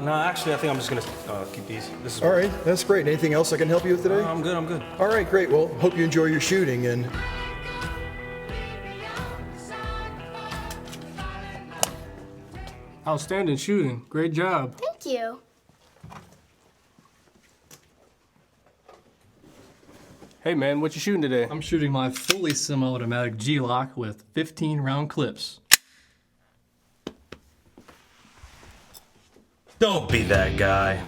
No, actually, I think I'm just gonna keep these. This is All right, that's great. Anything else I can help you with today? I'm good. I'm good. All right, great. Well, hope you enjoy your shooting and. Outstanding shooting. Great job. Thank you. Hey man, what you shooting today? I'm shooting my fully semi-automatic G-Lock with 15-round clips. Don't be that guy.